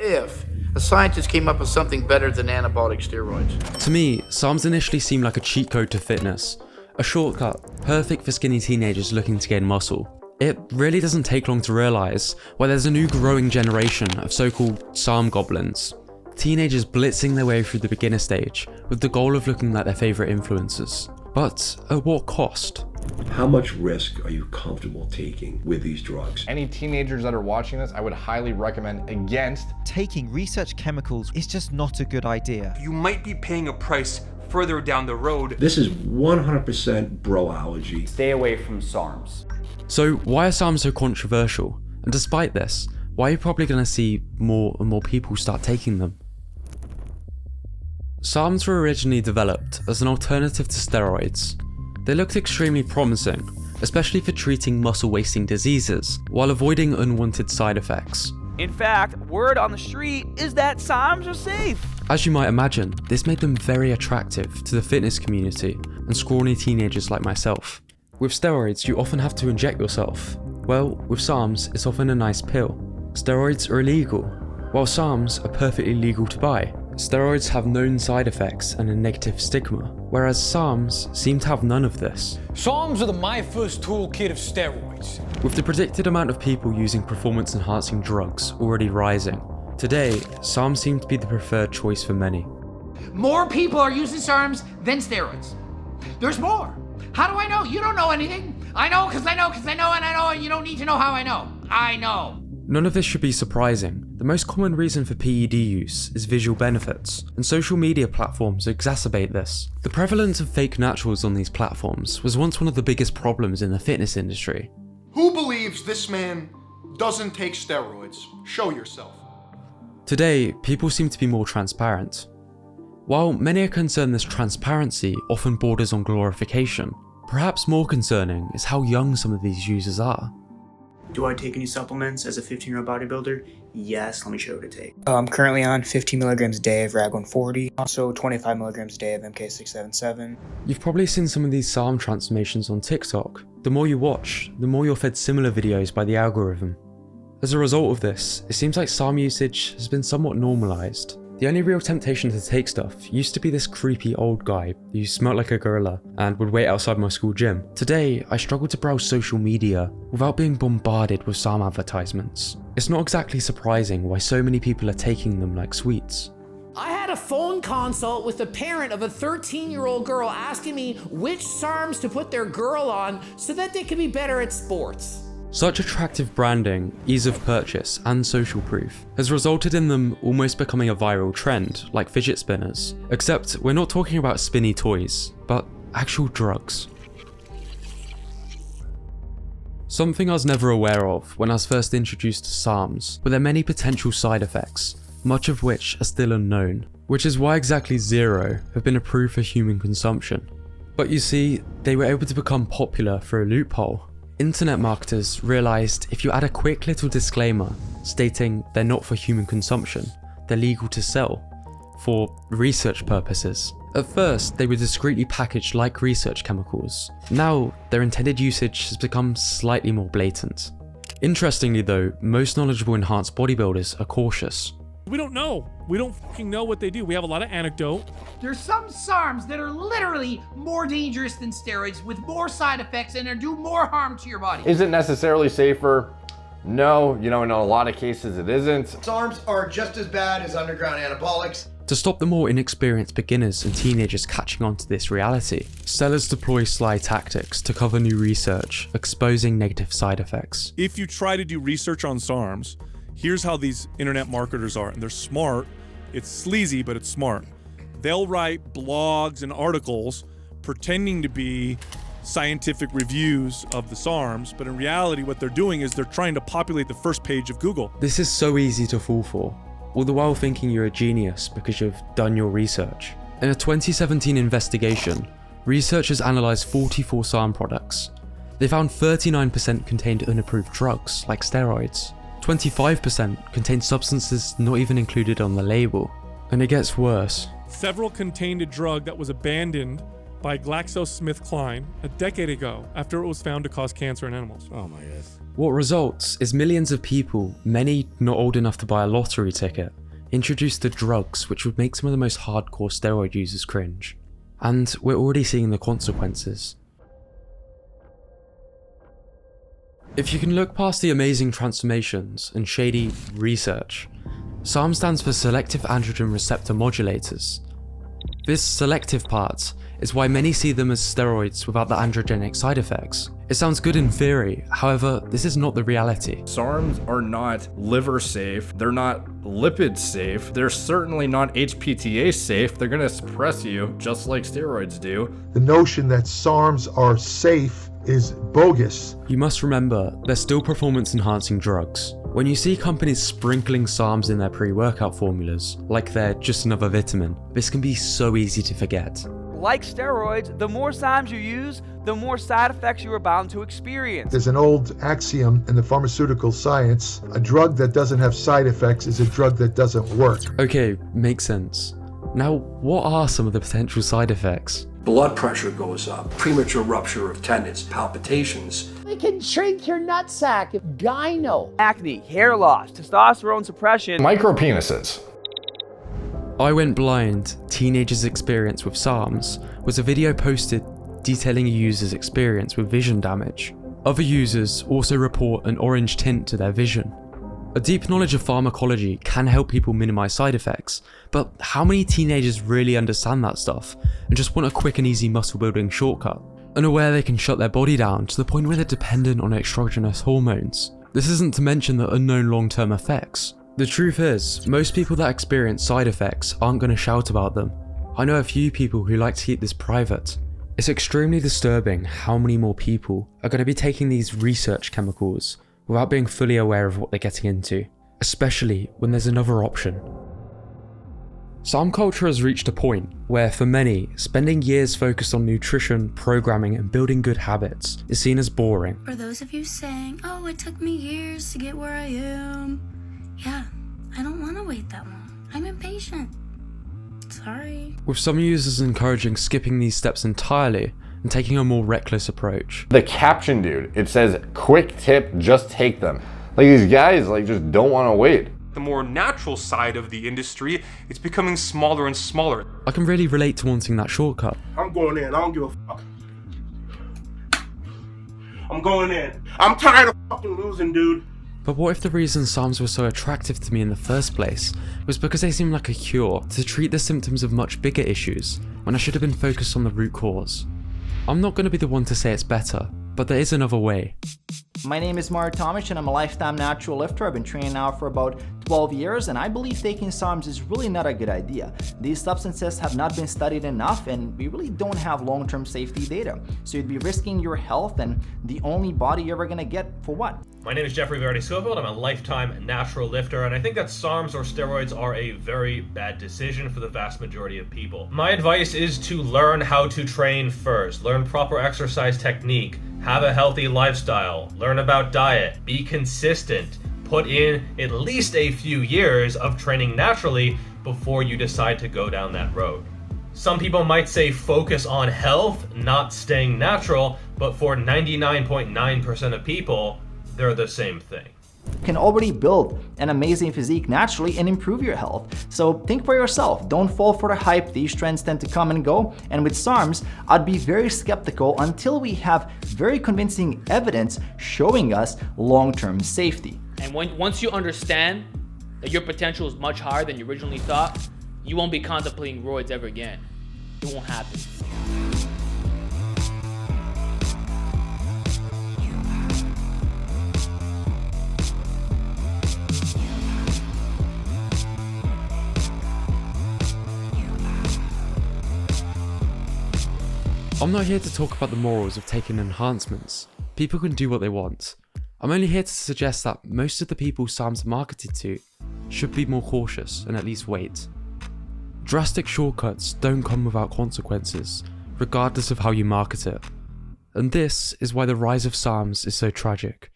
if a scientist came up with something better than anabolic steroids? To me, SARMs initially seemed like a cheat code to fitness, a shortcut, perfect for skinny teenagers looking to gain muscle. It really doesn't take long to realise why there's a new growing generation of so-called SARM goblins. Teenagers blitzing their way through the beginner stage with the goal of looking like their favourite influencers. But at what cost? How much risk are you comfortable taking with these drugs? Any teenagers that are watching this, I would highly recommend against. Taking research chemicals is just not a good idea. You might be paying a price further down the road. This is 100% broology. Stay away from SARMs. So why are SARMs so controversial? And despite this, why are you probably going to see more and more people start taking them? SARMs were originally developed as an alternative to steroids. They looked extremely promising, especially for treating muscle-wasting diseases, while avoiding unwanted side effects. In fact, word on the street is that SARMs are safe. As you might imagine, this made them very attractive to the fitness community and scrawny teenagers like myself. With steroids, you often have to inject yourself. Well, with SARMs, it's often a nice pill. Steroids are illegal, while SARMs are perfectly legal to buy. Steroids have known side effects and a negative stigma, whereas SARMs seem to have none of this. SARMs are the my first toolkit of steroids. With the predicted amount of people using performance-enhancing drugs already rising, today, SARMs seem to be the preferred choice for many. More people are using SARMs than steroids. There's more. How do I know? You don't know anything. I know because I know because I know and I know, and you don't need to know how I know. I know. None of this should be surprising. The most common reason for PED use is visual benefits, and social media platforms exacerbate this. The prevalence of fake naturals on these platforms was once one of the biggest problems in the fitness industry. Who believes this man doesn't take steroids? Show yourself. Today, people seem to be more transparent. While many are concerned this transparency often borders on glorification, perhaps more concerning is how young some of these users are. Do I take any supplements as a 15-year-old bodybuilder? Yes, let me show you what to take. I'm currently on 15 milligrams a day of RAG140, also 25 milligrams a day of 𝗏𝗏677. You've probably seen some of these SARM transformations on TikTok. The more you watch, the more you're fed similar videos by the algorithm. As a result of this, it seems like SARM usage has been somewhat normalized. The only real temptation to take stuff used to be this creepy old guy who smelled like a gorilla and would wait outside my school gym. Today, I struggle to browse social media without being bombarded with SARM advertisements. It's not exactly surprising why so many people are taking them like sweets. I had a phone consult with a parent of a 13-year-old girl asking me which SARMs to put their girl on so that they could be better at sports. Such attractive branding, ease of purchase, and social proof has resulted in them almost becoming a viral trend, like fidget spinners. Except we're not talking about spinny toys, but actual drugs. Something I was never aware of when I was first introduced to SARMs were their many potential side effects, much of which are still unknown, which is why exactly 0 have been approved for human consumption. But you see, they were able to become popular through a loophole. Internet marketers realised if you add a quick little disclaimer stating they're not for human consumption, they're legal to sell, for research purposes. At first, they were discreetly packaged like research chemicals. Now, their intended usage has become slightly more blatant. Interestingly though, most knowledgeable enhanced bodybuilders are cautious. We don't know. We don't fucking know what they do. We have a lot of anecdote. There's some SARMs that are literally more dangerous than steroids with more side effects and do more harm to your body. Is it necessarily safer? No, in a lot of cases it isn't. SARMs are just as bad as underground anabolics. To stop the more inexperienced beginners and teenagers catching on to this reality, sellers deploy sly tactics to cover new research, exposing negative side effects. If you try to do research on SARMs, here's how these internet marketers are, and they're smart. It's sleazy, but it's smart. They'll write blogs and articles pretending to be scientific reviews of the SARMs, but in reality what they're doing is they're trying to populate the first page of Google. This is so easy to fall for, all the while thinking you're a genius because you've done your research. In a 2017 investigation, researchers analysed 44 SARM products. They found 39% contained unapproved drugs, like steroids. 25% contained substances not even included on the label. And it gets worse. Several contained a drug that was abandoned by 𝗥𝗲𝗴𝗁 a decade ago after it was found to cause cancer in animals. Oh my god. What results is millions of people, many not old enough to buy a lottery ticket, introduced to drugs which would make some of the most hardcore steroid users cringe. And we're already seeing the consequences. If you can look past the amazing transformations and shady research, SARM stands for selective androgen receptor modulators. This selective part is why many see them as steroids without the androgenic side effects. It sounds good in theory, however, this is not the reality. SARMs are not liver safe, they're not lipid safe, they're certainly not HPTA safe, they're gonna suppress you just like steroids do. The notion that SARMs are safe is bogus. You must remember, they're still performance enhancing drugs. When you see companies sprinkling SARMs in their pre-workout formulas, like they're just another vitamin, this can be so easy to forget. Like steroids, the more SARMs you use, the more side effects you are bound to experience. There's an old axiom in the pharmaceutical science: a drug that doesn't have side effects is a drug that doesn't work. Okay, makes sense. Now, what are some of the potential side effects? Blood pressure goes up, premature rupture of tendons, palpitations. It can shrink your nutsack. Gyno. Acne, hair loss, testosterone suppression. Micropenises. I Went Blind, Teenagers' Experience with SARMs was a video posted detailing a user's experience with vision damage. Other users also report an orange tint to their vision. A deep knowledge of pharmacology can help people minimize side effects, but how many teenagers really understand that stuff and just want a quick and easy muscle building shortcut? Unaware they can shut their body down to the point where they're dependent on exogenous hormones. This isn't to mention the unknown long-term effects. The truth is, most people that experience side effects aren't going to shout about them. I know a few people who like to keep this private. It's extremely disturbing how many more people are going to be taking these research chemicals without being fully aware of what they're getting into, especially when there's another option. SARM culture has reached a point where, for many, spending years focused on nutrition, programming, and building good habits is seen as boring. For those of you saying, oh, it took me years to get where I am, yeah, I don't want to wait that long. I'm impatient. Sorry. With some users encouraging skipping these steps entirely and taking a more reckless approach. The caption, dude, it says, quick tip, just take them. Like, these guys just don't want to wait. The more natural side of the industry, it's becoming smaller and smaller. I can really relate to wanting that shortcut. I'm going in, I don't give a fuck. I'm going in. I'm tired of fucking losing, dude. But what if the reason SARMs were so attractive to me in the first place was because they seemed like a cure to treat the symptoms of much bigger issues, when I should have been focused on the root cause? I'm not going to be the one to say it's better, but there is another way. My name is 𝗏𝗏𝗁 and I'm a lifetime natural lifter. I've been training now for about 12 years and I believe taking SARMs is really not a good idea. These substances have not been studied enough and we really don't have long-term safety data. So you'd be risking your health and the only body you're ever gonna get for what? My name is Geoffrey Verity Schofield. I'm a lifetime natural lifter, and I think that SARMs or steroids are a very bad decision for the vast majority of people. My advice is to learn how to train first, learn proper exercise technique, have a healthy lifestyle, learn about diet, be consistent, put in at least a few years of training naturally before you decide to go down that road. Some people might say focus on health, not staying natural, but for 99.9% of people, they're the same thing. You can already build an amazing physique naturally and improve your health. So think for yourself, don't fall for the hype. These trends tend to come and go. And with SARMs, I'd be very skeptical until we have very convincing evidence showing us long-term safety. And once you understand that your potential is much higher than you originally thought, you won't be contemplating roids ever again. It won't happen. I'm not here to talk about the morals of taking enhancements. People can do what they want. I'm only here to suggest that most of the people SARMs are marketed to should be more cautious and at least wait. Drastic shortcuts don't come without consequences, regardless of how you market it. And this is why the rise of SARMs is so tragic.